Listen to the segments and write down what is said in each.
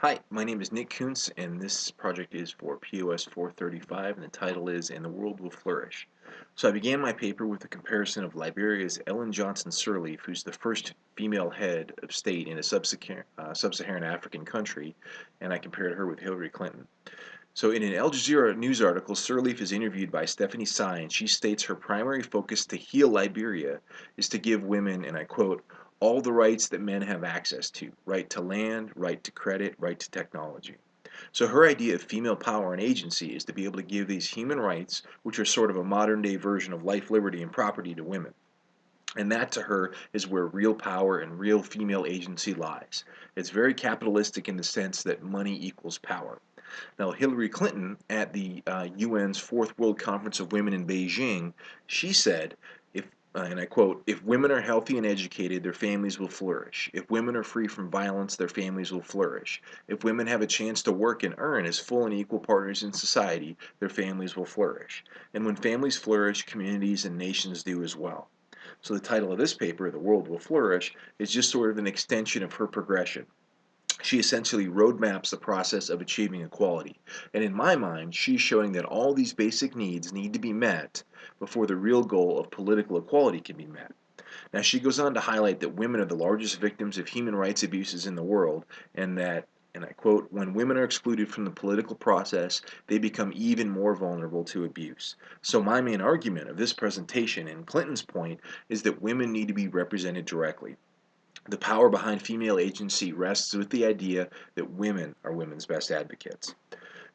Hi, my name is Nick Kuntz, and this project is for POS 435, and the title is And the World Will Flourish. So I began my paper with a comparison of Liberia's Ellen Johnson Sirleaf, who's the first female head of state in a sub-Saharan African country, and I compared her with Hillary Clinton. So in an Al Jazeera news article, Sirleaf is interviewed by Stephanie Sy, and she states her primary focus to heal Liberia is to give women, and I quote, all the rights that men have access to: right to land, right to credit, right to technology. So her idea of female power and agency is to be able to give these human rights, which are sort of a modern day version of life, liberty, and property, to women. And that to her is where real power and real female agency lies. It's very capitalistic in the sense that money equals power. Now, Hillary Clinton, at the UN's Fourth World Conference of Women in Beijing, she said, and I quote, if women are healthy and educated, their families will flourish. If women are free from violence, their families will flourish. If women have a chance to work and earn as full and equal partners in society, their families will flourish. And when families flourish, communities and nations do as well. So the title of this paper, The World Will Flourish, is just sort of an extension of her progression. She essentially roadmaps the process of achieving equality. And in my mind, she's showing that all these basic needs need to be met before the real goal of political equality can be met. Now, she goes on to highlight that women are the largest victims of human rights abuses in the world, and that, and I quote, when women are excluded from the political process, they become even more vulnerable to abuse. So, my main argument of this presentation and Clinton's point is that women need to be represented directly. The power behind female agency rests with the idea that women are women's best advocates.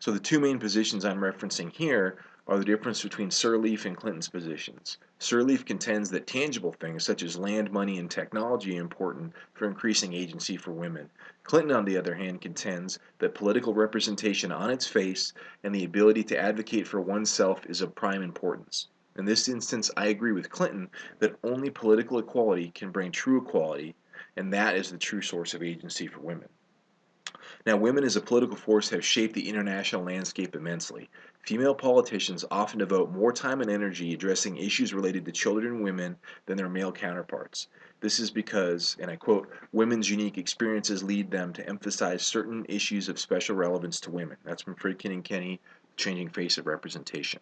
So the two main positions I'm referencing here are the difference between Sirleaf and Clinton's positions. Sirleaf contends that tangible things such as land, money, and technology are important for increasing agency for women. Clinton, on the other hand, contends that political representation on its face and the ability to advocate for oneself is of prime importance. In this instance, I agree with Clinton that only political equality can bring true equality, and that is the true source of agency for women. Now, women as a political force have shaped the international landscape immensely. Female politicians often devote more time and energy addressing issues related to children and women than their male counterparts. This is because, and I quote, women's unique experiences lead them to emphasize certain issues of special relevance to women. That's from Friedkin and Kenny, Changing Face of Representation.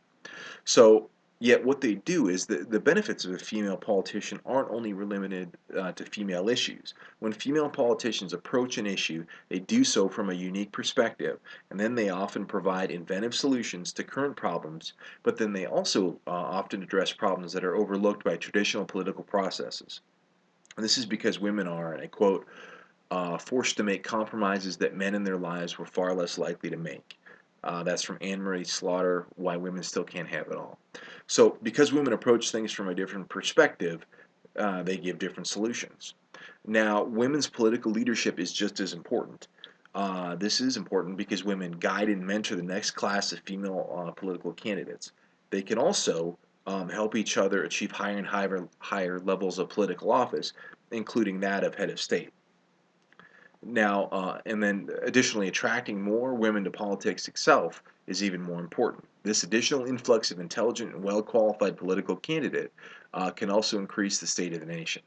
So, yet what they do is the benefits of a female politician aren't only limited to female issues. When female politicians approach an issue, they do so from a unique perspective, and then they often provide inventive solutions to current problems, but then they also often address problems that are overlooked by traditional political processes. And this is because women are, and I quote, forced to make compromises that men in their lives were far less likely to make. That's from Anne Marie Slaughter, Why Women Still Can't Have It All. So, because women approach things from a different perspective, they give different solutions. Now, women's political leadership is just as important. This is important because women guide and mentor the next class of female political candidates. They can also help each other achieve higher and higher levels of political office, including that of head of state. Now, and then additionally, attracting more women to politics itself is even more important. This additional influx of intelligent and well qualified political candidate can also increase the state of the nation.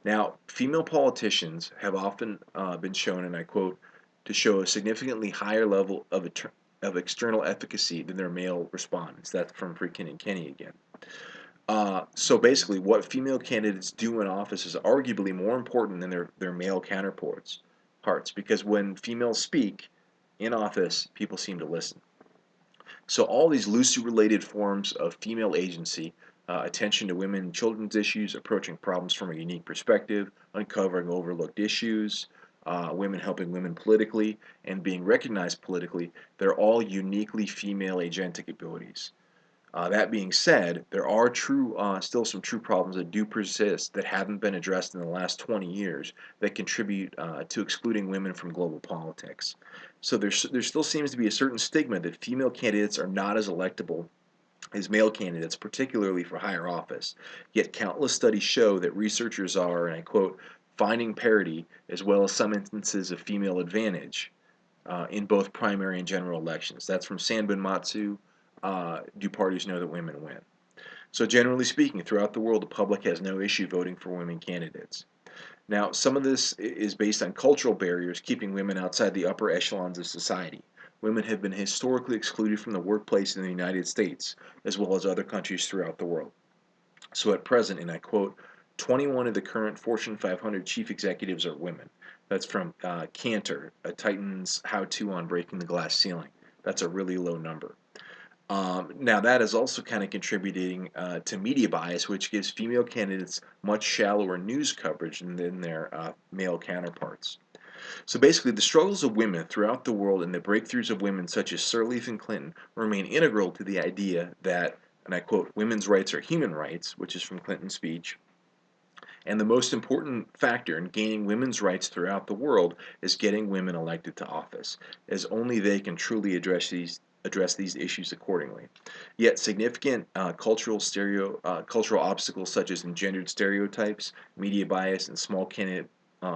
Now, female politicians have often been shown, and I quote, to show a significantly higher level of external efficacy than their male respondents. That's from Friedkin and Kenny again. So basically, what female candidates do in office is arguably more important than their male counterparts. Because when females speak in office, people seem to listen. So all these loosely related forms of female agency, attention to women and children's issues, approaching problems from a unique perspective, uncovering overlooked issues, women helping women politically, and being recognized politically, they're all uniquely female agentic abilities. That being said, there are still some true problems that do persist that haven't been addressed in the last 20 years that contribute to excluding women from global politics. So there still seems to be a certain stigma that female candidates are not as electable as male candidates, particularly for higher office. Yet countless studies show that researchers are, and I quote, finding parity as well as some instances of female advantage in both primary and general elections. That's from Sanbun Matsu. Do parties know that women win? So generally speaking, throughout the world, the public has no issue voting for women candidates. Now, some of this is based on cultural barriers keeping women outside the upper echelons of society. Women have been historically excluded from the workplace in the United States, as well as other countries throughout the world. So at present, and I quote, 21 of the current Fortune 500 chief executives are women. That's from Cantor, a Titan's how-to on breaking the glass ceiling. That's a really low number. Now that is also kind of contributing to media bias, which gives female candidates much shallower news coverage than their male counterparts. So basically, the struggles of women throughout the world and the breakthroughs of women such as Sirleaf and Clinton remain integral to the idea that, and I quote, women's rights are human rights, which is from Clinton's speech, and the most important factor in gaining women's rights throughout the world is getting women elected to office, as only they can truly address these issues accordingly. Yet significant cultural obstacles such as engendered stereotypes, media bias, and small candidate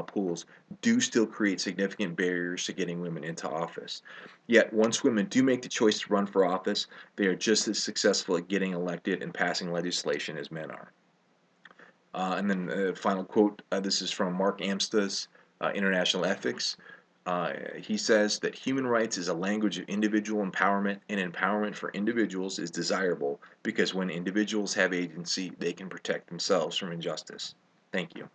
pools do still create significant barriers to getting women into office. Yet once women do make the choice to run for office, they are just as successful at getting elected and passing legislation as men are. And then the final quote, this is from Mark Amsta's International Ethics. He says that human rights is a language of individual empowerment, and empowerment for individuals is desirable because when individuals have agency, they can protect themselves from injustice. Thank you.